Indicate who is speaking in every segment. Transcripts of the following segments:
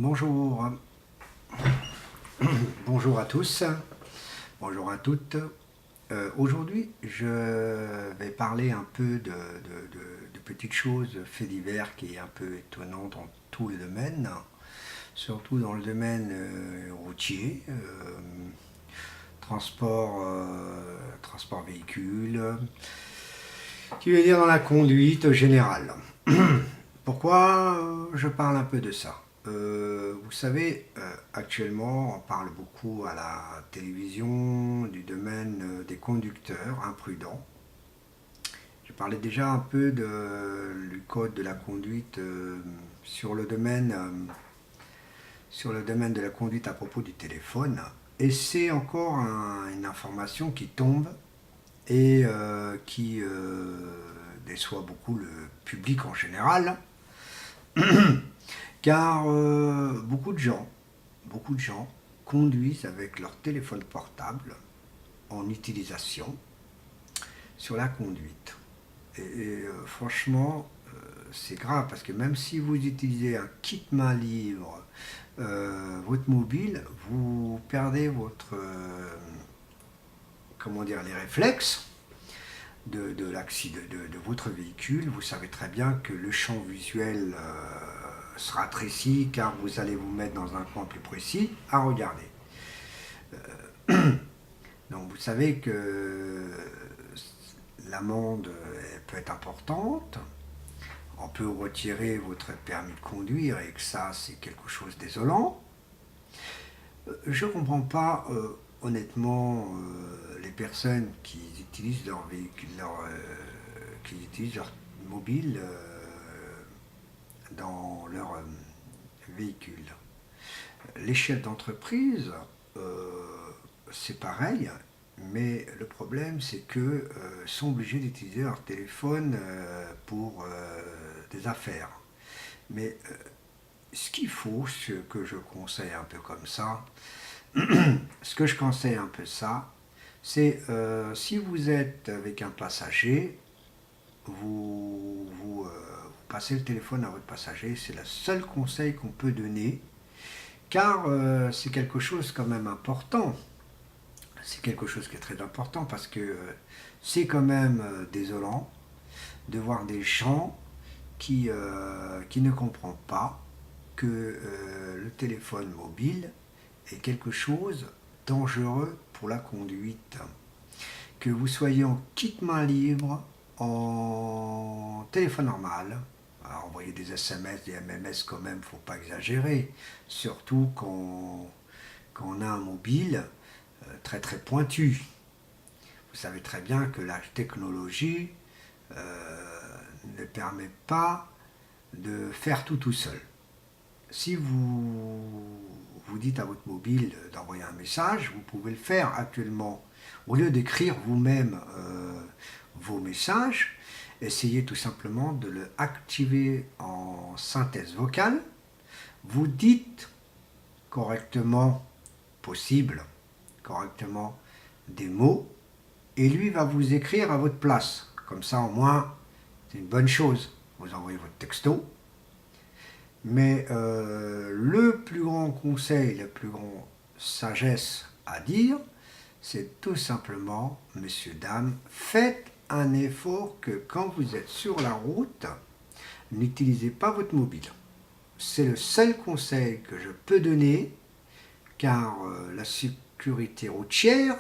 Speaker 1: Bonjour, bonjour à tous, bonjour à toutes. Aujourd'hui, je vais parler un peu de petites choses, faits divers qui est un peu étonnant dans tous les domaines, surtout dans le domaine routier, transport véhicule, qui veut dire dans la conduite générale. Pourquoi je parle un peu de ça? Vous savez, actuellement, on parle beaucoup à la télévision du domaine des conducteurs imprudents. Je parlais déjà un peu du code de la conduite sur le domaine de la conduite à propos du téléphone. Et c'est encore une information qui tombe et qui déçoit beaucoup le public en général. Car beaucoup de gens conduisent avec leur téléphone portable en utilisation sur la conduite. Franchement, c'est grave parce que même si vous utilisez un kit main libre, votre mobile, vous perdez comment dire, les réflexes de votre véhicule. Vous savez très bien que le champ visuel sera précis car vous allez vous mettre dans un coin plus précis à regarder. Donc vous savez que l'amende peut être importante. On peut retirer votre permis de conduire et que ça c'est quelque chose de désolant. Je ne comprends pas honnêtement les personnes qui utilisent leur véhicule, qui utilisent leur mobile dans leur véhicule. Les chefs d'entreprise, c'est pareil, mais le problème c'est que sont obligés d'utiliser leur téléphone pour des affaires. Mais ce qu'il faut, ce que je conseille un peu comme ça, ce que je conseille un peu ça, c'est si vous êtes avec un passager, vous passez le téléphone à votre passager, c'est le seul conseil qu'on peut donner, car c'est quelque chose quand même important. C'est quelque chose qui est très important parce que c'est quand même désolant de voir des gens qui ne comprennent pas que le téléphone mobile est quelque chose de dangereux pour la conduite. Que vous soyez en kit main libre, en téléphone normal, alors envoyer des SMS, des MMS quand même, faut pas exagérer, surtout quand on a un mobile très très pointu. Vous savez très bien que la technologie ne permet pas de faire tout seul. Si vous dites à votre mobile d'envoyer un message, vous pouvez le faire actuellement. Au lieu d'écrire vous-même vos messages, essayez tout simplement de le activer en synthèse vocale. Vous dites correctement, correctement des mots, et lui va vous écrire à votre place. Comme ça, au moins, c'est une bonne chose. Vous envoyez votre texto. Mais le plus grand conseil, la plus grande sagesse à dire, c'est tout simplement, messieurs, dames, faites un effort que quand vous êtes sur la route, n'utilisez pas votre mobile. C'est le seul conseil que je peux donner, car la sécurité routière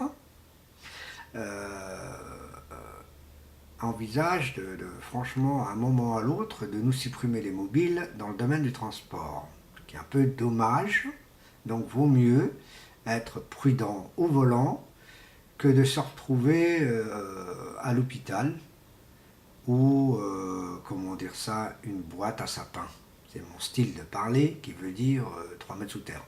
Speaker 1: envisage franchement, à un moment ou à l'autre, de nous supprimer les mobiles dans le domaine du transport, ce qui est un peu dommage. Donc vaut mieux être prudent au volant que de se retrouver à l'hôpital ou, comment dire ça, une boîte à sapin. C'est mon style de parler qui veut dire 3 mètres sous terre.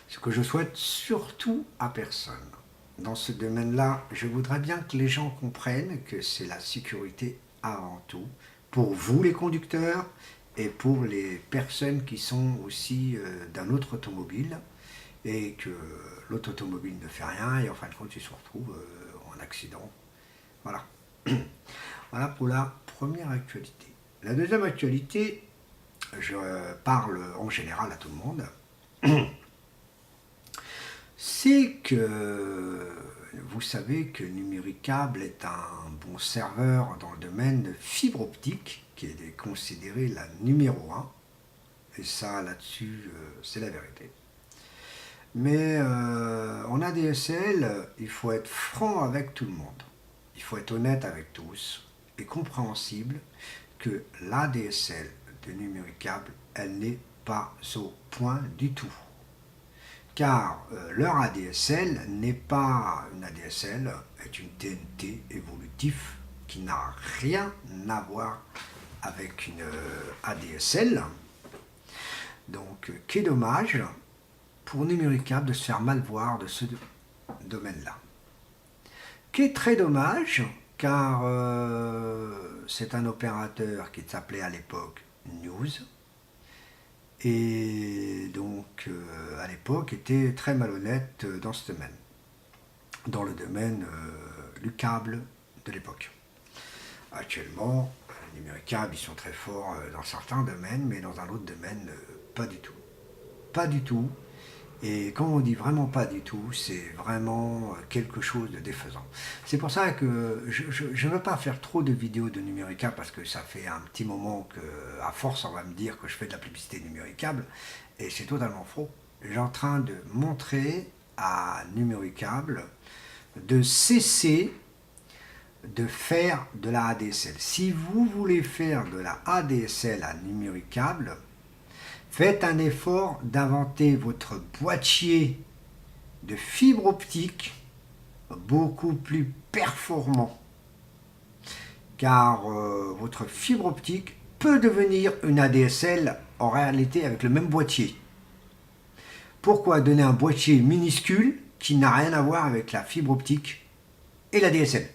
Speaker 1: Ce que je souhaite surtout à personne. Dans ce domaine-là, je voudrais bien que les gens comprennent que c'est la sécurité avant tout, pour vous les conducteurs et pour les personnes qui sont aussi d'un autre automobile, et que l'autre automobile ne fait rien et en fin de compte il se retrouve en accident. Voilà. Voilà pour la première actualité. La deuxième actualité, je parle en général à tout le monde, c'est que vous savez que Numéricable est un bon serveur dans le domaine de fibre optique, qui est considéré la numéro un, et ça là-dessus c'est la vérité. Mais en ADSL, il faut être franc avec tout le monde, il faut être honnête avec tous, et compréhensible que l'ADSL de Numéricable, elle n'est pas au point du tout. Car leur ADSL n'est pas une ADSL, est une TNT évolutif qui n'a rien à voir avec une ADSL. Donc, qu'est dommage pour Numéricable de se faire mal voir de ce domaine-là. Qu'est très dommage, car c'est un opérateur qui s'appelait à l'époque News, et donc à l'époque était très malhonnête dans ce domaine, dans le domaine du câble de l'époque. Actuellement, Numéricable, ils sont très forts dans certains domaines, mais dans un autre domaine, pas du tout. Pas du tout. Et quand on dit vraiment pas du tout, c'est vraiment quelque chose de défaisant. C'est pour ça que je ne veux pas faire trop de vidéos de Numéricable parce que ça fait un petit moment que, à force, on va me dire que je fais de la publicité Numéricable et c'est totalement faux. Je suis en train de montrer à Numéricable de cesser de faire de la ADSL. Si vous voulez faire de la ADSL à Numéricable, faites un effort d'inventer votre boîtier de fibre optique beaucoup plus performant. Car votre fibre optique peut devenir une ADSL en réalité avec le même boîtier. Pourquoi donner un boîtier minuscule qui n'a rien à voir avec la fibre optique et la DSL?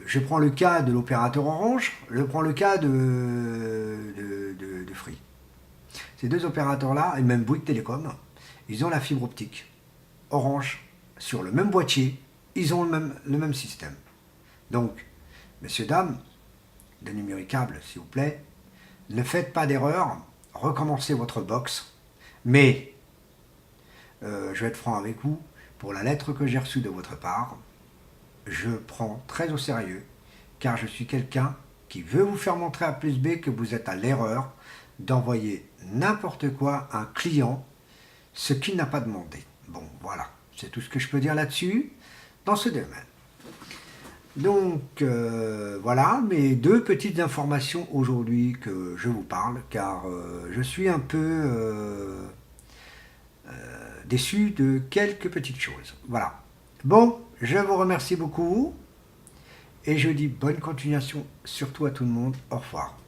Speaker 1: Je prends le cas de l'opérateur Orange, je prends le cas de Free. Ces deux opérateurs-là, et même Bouygues Télécom, ils ont la fibre optique. Orange, sur le même boîtier, ils ont le même système. Donc, messieurs, dames, de Numéricable, s'il vous plaît, ne faites pas d'erreur, recommencez votre box, mais, je vais être franc avec vous, pour la lettre que j'ai reçue de votre part, je prends très au sérieux, car je suis quelqu'un qui veut vous faire montrer à plus B que vous êtes à l'erreur d'envoyer n'importe quoi à un client, ce qu'il n'a pas demandé. Bon, voilà, c'est tout ce que je peux dire là-dessus, dans ce domaine. Donc, voilà mes deux petites informations aujourd'hui que je vous parle, car je suis un peu déçu de quelques petites choses. Voilà. Bon, je vous remercie beaucoup, et je dis bonne continuation, surtout à tout le monde. Au revoir.